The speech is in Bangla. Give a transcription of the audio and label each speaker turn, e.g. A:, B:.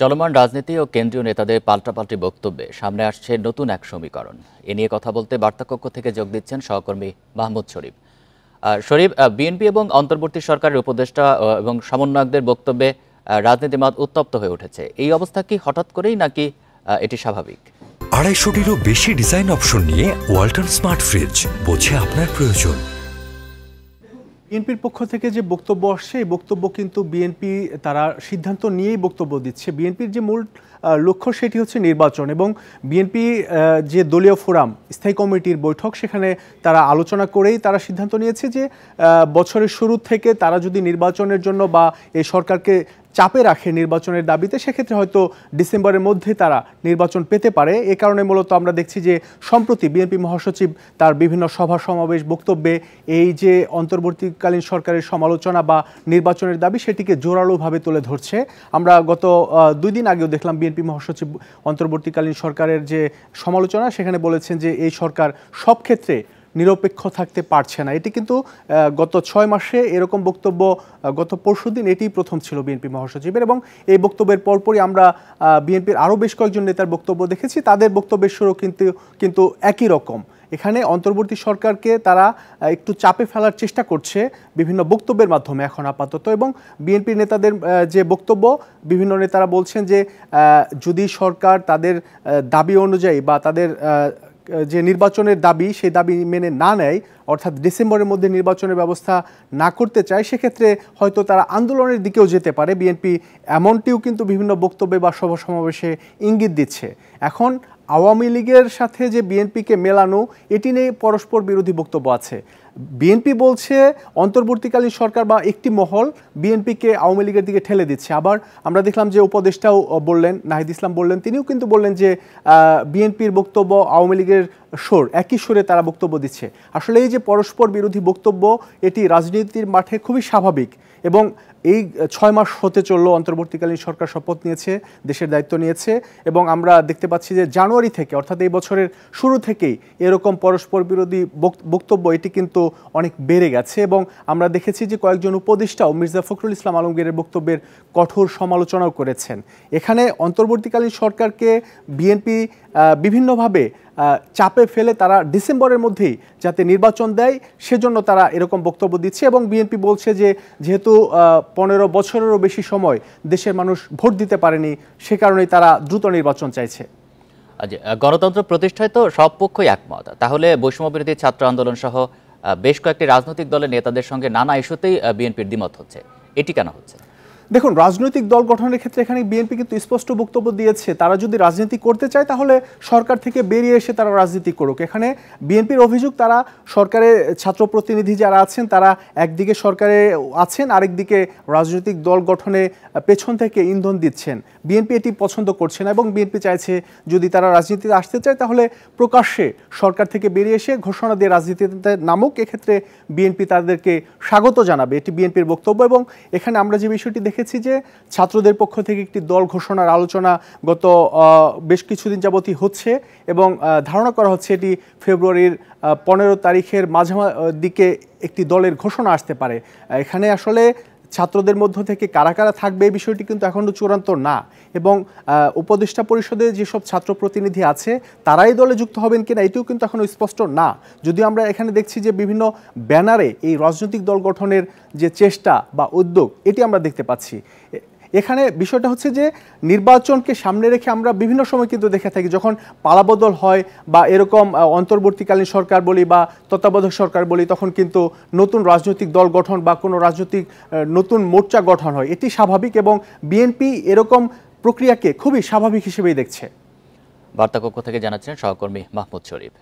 A: চলমান রাজনীতি ও কেন্দ্রীয় নেতাদের পাল্টাপাল্টি বক্তব্যে সামনে আসছে নতুন এক সমীকরণ। এ নিয়ে কথা বলতে বার্তাকক্ষ থেকে যোগ দিচ্ছেন সহকর্মী মাহমুদ শরীফ। শরীফ, বিএনপি এবং অন্তর্বর্তী সরকারের উপদেষ্টা এবং সমন্বয়কদের বক্তব্যে রাজনীতির মাঠ উত্তপ্ত হয়ে উঠেছে। এই অবস্থা কি হঠাৎ করেই নাকি এটি স্বাভাবিক?
B: 250-টিরও বেশি ডিজাইন অপশন নিয়ে ওয়ালটন স্মার্ট ফ্রিজ, বোঝে আপনার প্রয়োজন।
C: বিএনপির পক্ষ থেকে যে বক্তব্য আসছে, এই বক্তব্য কিন্তু বিএনপি তারা সিদ্ধান্ত নিয়েই বক্তব্য দিচ্ছে। বিএনপির যে মূল লক্ষ্য সেটি হচ্ছে নির্বাচন, এবং বিএনপি যে দলীয় ফোরাম স্থায়ী কমিটির বৈঠক, সেখানে তারা আলোচনা করেই তারা সিদ্ধান্ত নিয়েছে যে বছরের শুরু থেকে তারা যদি নির্বাচনের জন্য বা এই সরকারকে চাপে রাখে নির্বাচনের দাবিতে, সেক্ষেত্রে হয়তো ডিসেম্বরের মধ্যে তারা নির্বাচন পেতে পারে। এ কারণে মূলত আমরা দেখছি যে সম্প্রতি বিএনপি মহাসচিব তার বিভিন্ন সভা সমাবেশ বক্তব্যে এই যে অন্তর্বর্তীকালীন সরকারের সমালোচনা বা নির্বাচনের দাবি, সেটিকে জোরালোভাবে তুলে ধরছে। আমরা গত 2 দিন আগেও দেখলাম বিএনপি মহাসচিব অন্তর্বর্তীকালীন সরকারের যে সমালোচনা, সেখানে বলেছেন যে এই সরকার সব ক্ষেত্রে নিরপেক্ষ থাকতে পারছে না। এটি কিন্তু গত 6 মাসে এরকম বক্তব্য, গত পরশুদিন এটি প্রথম ছিল বিএনপি মহাসচিবের, এবং এই বক্তব্যের পরপরই আমরা বিএনপির আরও বেশ কয়েকজন নেতার বক্তব্য দেখেছি। তাদের বক্তব্যের সুরও কিন্তু একই রকম। এখানে অন্তর্বর্তী সরকারকে তারা একটু চাপে ফেলার চেষ্টা করছে বিভিন্ন বক্তব্যের মাধ্যমে এখন আপাতত। এবং বিএনপির নেতাদের যে বক্তব্য, বিভিন্ন নেতারা বলছেন যে যদি সরকার তাদের দাবি অনুযায়ী বা তাদের যে নির্বাচনের দাবি, সেই দাবি মেনে না নেয়, অর্থাৎ ডিসেম্বরের মধ্যে নির্বাচনের ব্যবস্থা না করতে চায়, সেক্ষেত্রে হয়তো তারা আন্দোলনের দিকেও যেতে পারে। বিএনপি এমনটিও কিন্তু বিভিন্ন বক্তব্যে বা সভা সমাবেশে ইঙ্গিত দিচ্ছে। এখন আওয়ামী লীগের সাথে যে বিএনপিকে মেলানো, এটি নিয়ে পরস্পর বিরোধী বক্তব্য আছে। বিএনপি বলছে অন্তর্বর্তীকালীন সরকার বা একটি মহল বিএনপিকে আওয়ামী লীগের দিকে ঠেলে দিচ্ছে। আবার আমরা দেখলাম যে উপদেষ্টাও বললেন, নাহিদ ইসলাম বললেন, তিনিও কিন্তু বললেন যে বিএনপির বক্তব্য আওয়ামী লীগের সুর, একই সুরে তারা বক্তব্য দিচ্ছে। আসলে এই যে পরস্পর বিরোধী বক্তব্য, এটি রাজনীতির মাঠে খুবই স্বাভাবিক। এবং এই 6 মাস হতে চললো অন্তর্বর্তীকালীন সরকার শপথ নিয়েছে, দেশের দায়িত্ব নিয়েছে, এবং আমরা দেখতে পাচ্ছি যে জানুয়ারি থেকে, অর্থাৎ এই বছরের শুরু থেকেই এরকম পরস্পর বিরোধী বক্তব্য এটি কিন্তু অনেক বেড়ে গেছে। এবং আমরা দেখেছি যে কয়েকজন উপদেষ্টাও মির্জা ফখরুল ইসলাম আলমগীরের বক্তব্যের কঠোর সমালোচনাও করেছেন। এখানে অন্তর্বর্তীকালীন সরকারকে বিএনপি বিভিন্নভাবে চাপে ফেলে তারা ডিসেম্বরের মধ্যেই যাতে নির্বাচন দেয়, সেজন্য তারা এরকম বক্তব্য দিচ্ছে। এবং বিএনপি বলছে যে যেহেতু 15 বছরেরও বেশি সময় দেশের মানুষ ভোট দিতে পারেনি, সে কারণেই তারা দ্রুত নির্বাচন চাইছে।
A: গণতন্ত্র প্রতিষ্ঠায় তো সব পক্ষই একমত, তাহলে বৈষম্যবিরোধী ছাত্র আন্দোলন সহ বেশ কয়েকটি রাজনৈতিক দলের নেতাদের সঙ্গে নানা ইস্যুতেই বিএনপির দ্বিমত হচ্ছে, এটি কেন হচ্ছে?
C: দেখুন, রাজনৈতিক দল গঠনের ক্ষেত্রে এখানে বিএনপি কিন্তু স্পষ্ট বক্তব্য দিয়েছে, তারা যদি রাজনীতি করতে চায় তাহলে সরকার থেকে বেরিয়ে এসে তারা রাজনীতি করুক। এখানে বিএনপির অভিযোগ, তারা সরকারের ছাত্র প্রতিনিধি যারা আছেন, তারা একদিকে সরকারে আছেন, আরেকদিকে রাজনৈতিক দল গঠনে পেছন থেকে ইন্ধন দিচ্ছেন। বিএনপি এটি পছন্দ করছে না, এবং বিএনপি চাইছে যদি তারা রাজনীতিতে আসতে চায় তাহলে প্রকাশ্যে সরকার থেকে বেরিয়ে এসে ঘোষণা দিয়ে রাজনীতিতে নামুক। এক্ষেত্রে বিএনপি তাদেরকে স্বাগত জানাবে, এটি বিএনপির বক্তব্য। এবং এখানে আমরা যে বিষয়টি দেখেছি যে ছাত্রদের পক্ষ থেকে একটি দল ঘোষণার আলোচনা গত বেশ কিছুদিন যাবতই হচ্ছে, এবং ধারণা করা হচ্ছে এটি ফেব্রুয়ারির 15 তারিখের দিকে একটি দলের ঘোষণা আসতে পারে। এখানে আসলে ছাত্রদের মধ্য থেকে কারা কারা থাকবে এই বিষয়টি কিন্তু এখনও চূড়ান্ত না, এবং উপদেষ্টা পরিষদে যেসব ছাত্র প্রতিনিধি আছে তারাই দলে যুক্ত হবেন কিনা এটিও কিন্তু এখনও স্পষ্ট না। যদিও আমরা এখানে দেখছি যে বিভিন্ন ব্যানারে এই রাজনৈতিক দল গঠনের যে চেষ্টা বা উদ্যোগ, এটি আমরা দেখতে পাচ্ছি। এখানে বিষয়টা হচ্ছে যে নির্বাচনকে সামনে রেখে আমরা বিভিন্ন সময় কিন্তু দেখে থাকি, যখন পালাবদল হয় বা এরকম অন্তর্বর্তীকালীন সরকার বলি বা তত্ত্বাবধায়ক সরকার বলি, তখন কিন্তু নতুন রাজনৈতিক দল গঠন বা কোনো রাজনৈতিক নতুন মোর্চা গঠন হয়, এটি স্বাভাবিক। এবং বিএনপি এরকম প্রক্রিয়াকে খুবই স্বাভাবিক হিসেবেই দেখছে।
A: বার্তাকক্ষ থেকে জানাচ্ছেন সহকর্মী মাহমুদ শরীফ।